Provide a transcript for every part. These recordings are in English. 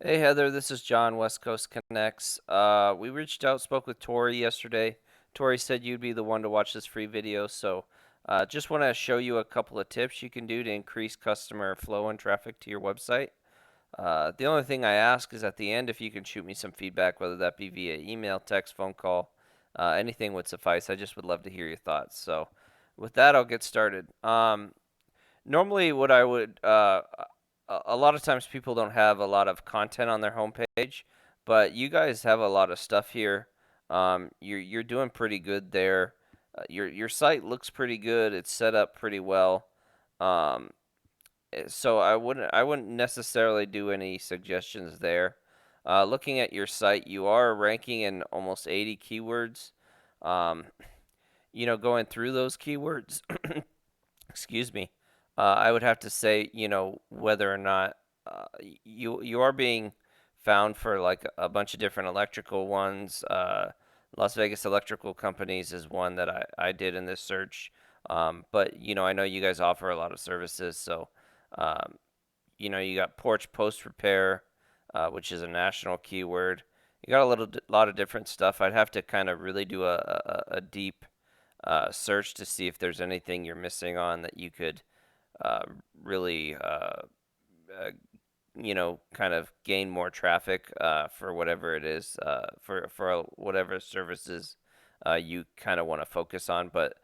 Hey Heather, this is John, West Coast Connects. We reached out, spoke with Tori yesterday. Tori said you'd be the one to watch this free video, so just want to show you a couple of tips you can do to increase customer flow and traffic to your website. The only thing I ask is at the end if you can shoot me some feedback, whether that be via email, text, phone call, anything would suffice. I just would love to hear your thoughts. So with that, I'll get started. Normally, what I would a lot of times people don't have a lot of content on their homepage, but you guys have a lot of stuff here. You're doing pretty good there. Your site looks pretty good. It's set up pretty well. Um, so I wouldn't necessarily do any suggestions there. Looking at your site, you are ranking in almost 80 keywords. Um, going through those keywords, excuse me, I would have to say, whether or not you are being found for like a bunch of different electrical ones. Las Vegas Electrical Companies is one that I did in this search. But I know you guys offer a lot of services, so um, you got porch post repair, which is a national keyword. You got a lot of different stuff. I'd have to kind of really do a deep search to see if there's anything you're missing on that you could uh, really, uh, kind of gain more traffic for whatever it is, for whatever services you kind of want to focus on. But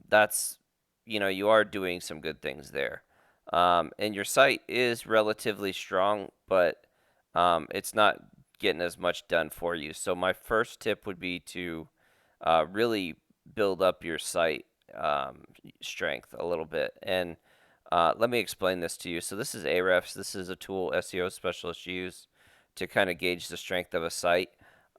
that's, you are doing some good things there. And your site is relatively strong, but it's not getting as much done for you. So my first tip would be to really build up your site strength a little bit. And let me explain this to you. So this is Ahrefs. This is a tool SEO specialists use to kind of gauge the strength of a site.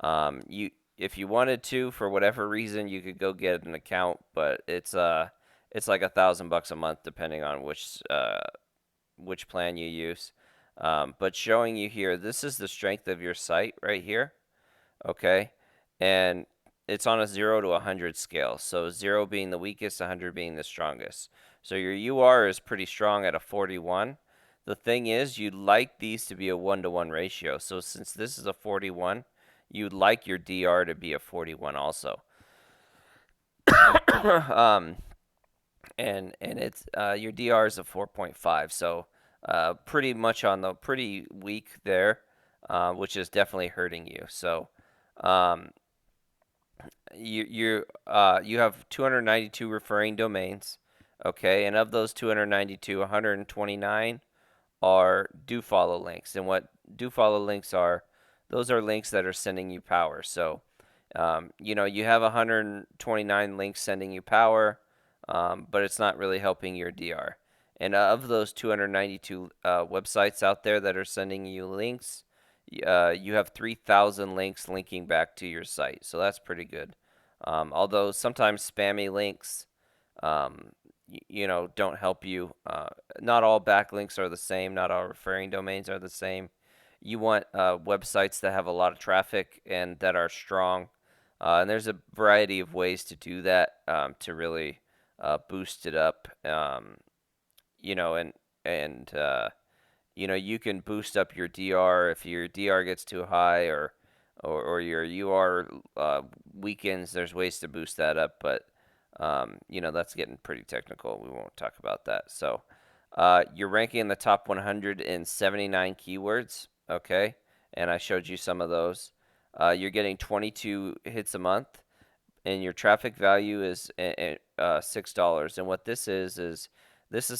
If you wanted to, for whatever reason, you could go get an account, but it's like $1,000 a month depending on which plan you use. But showing you here, this is the strength of your site right here. Okay, and it's on a 0 to 100 scale. So 0 being the weakest, 100 being the strongest. So your UR is pretty strong at a 41. The thing is, you'd like these to be a 1-to-1 ratio. So since this is a 41, you'd like your DR to be a 41 also. um, and it's your DR is a 4.5, so pretty much on the pretty weak there, which is definitely hurting you. So um, you have 292 referring domains, okay, and of those 292, 129 are do follow links, and what do follow links are, those are links that are sending you power. So you have 129 links sending you power, but it's not really helping your DR. And of those 292 websites out there that are sending you links, you have 3,000 links linking back to your site. So that's pretty good. Although sometimes spammy links, um, don't help you. Not all backlinks are the same. Not all referring domains are the same. You want websites that have a lot of traffic and that are strong. And there's a variety of ways to do that to really boost it up. And you can boost up your DR if your DR gets too high or your UR weakens. There's ways to boost that up, but that's getting pretty technical. We won't talk about that. So you're ranking in the top 179 keywords, okay? And I showed you some of those. You're getting 22 hits a month, and your traffic value is $6. And what this is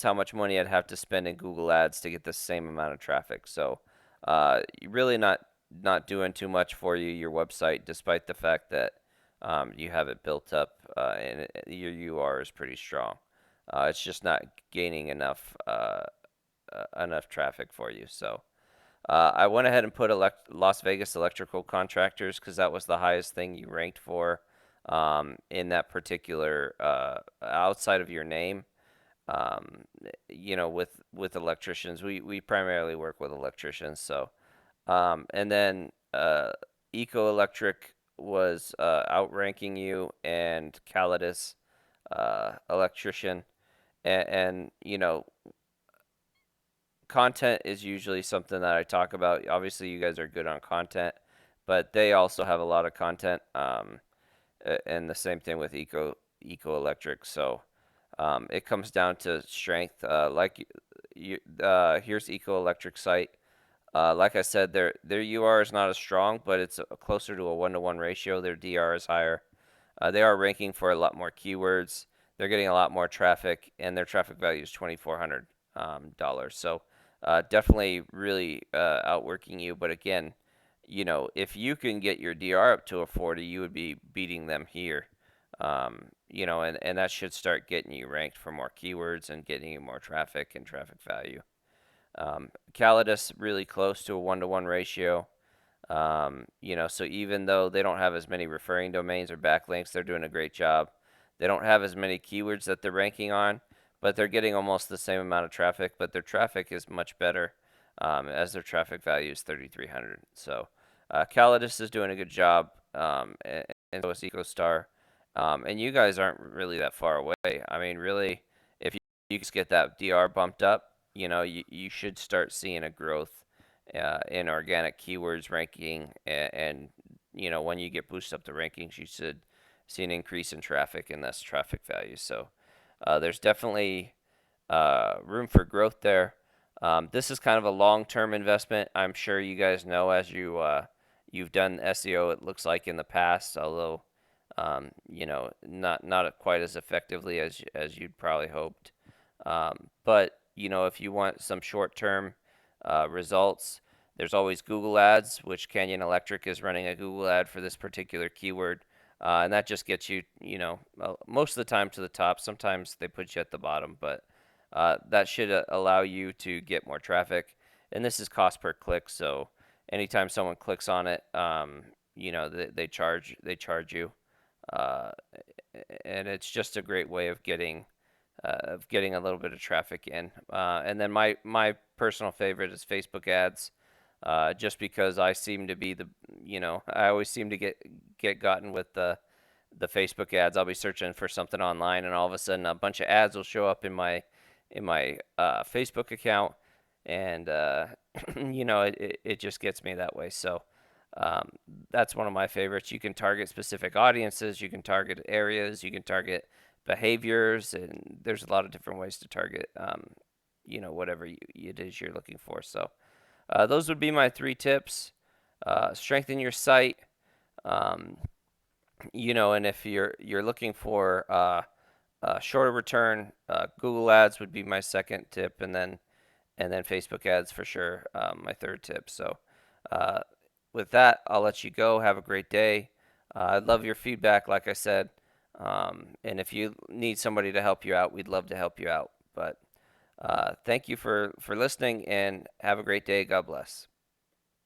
how much money I'd have to spend in Google Ads to get the same amount of traffic. So you're really not doing too much for your website, despite the fact that you have it built up and your UR is pretty strong. It's just not gaining enough traffic for you. So I went ahead and put Las Vegas Electrical Contractors because that was the highest thing you ranked for in that particular outside of your name. With electricians, we primarily work with electricians. So and then Eco Electric was outranking you, and Calidus Electrician, and content is usually something that I talk about. Obviously, you guys are good on content, but they also have a lot of content. And the same thing with Eco Electric. So it comes down to strength. Here's Eco Electric site. Like I said, their UR is not as strong, but it's closer to a 1-to-1 ratio. Their DR is higher. They are ranking for a lot more keywords. They're getting a lot more traffic, and their traffic value is $2,400. So definitely really outworking you. But again, if you can get your DR up to a 40, you would be beating them here. And that should start getting you ranked for more keywords and getting you more traffic and traffic value. Calidus really close to a 1-to-1 ratio. So even though they don't have as many referring domains or backlinks, they're doing a great job. They don't have as many keywords that they're ranking on, but they're getting almost the same amount of traffic, but their traffic is much better, as their traffic value is 3,300. So Calidus is doing a good job, and so is EcoStar. And you guys aren't really that far away. I mean, really, if you just get that DR bumped up, you should start seeing a growth in organic keywords ranking, and when you get boosted up the rankings, you should see an increase in traffic and thus traffic value. So there's definitely room for growth there. This is kind of a long-term investment. I'm sure you guys know, as you've done SEO, it looks like in the past, although not quite as effectively as you'd probably hoped. But if you want some short-term results, there's always Google Ads, which Canyon Electric is running a Google ad for this particular keyword. And that just gets you, most of the time to the top. Sometimes they put you at the bottom, but that should allow you to get more traffic. And this is cost per click, so anytime someone clicks on it, they charge you, uh, and it's just a great way of getting a little bit of traffic in. And then my personal favorite is Facebook ads, just because I seem to be I always seem to get gotten with the Facebook ads. I'll be searching for something online, and all of a sudden a bunch of ads will show up in my Facebook account, and it just gets me that way. So that's one of my favorites. You can target specific audiences, you can target areas, you can target behaviors, and there's a lot of different ways to target whatever it is you're looking for. So those would be my 3 tips. Strengthen your site, and if you're looking for shorter return, Google Ads would be my second tip, and then Facebook ads for sure, my third tip. So with that, I'll let you go. Have a great day. I'd love your feedback, like I said. And if you need somebody to help you out, we'd love to help you out. But thank you for listening, and have a great day. God bless.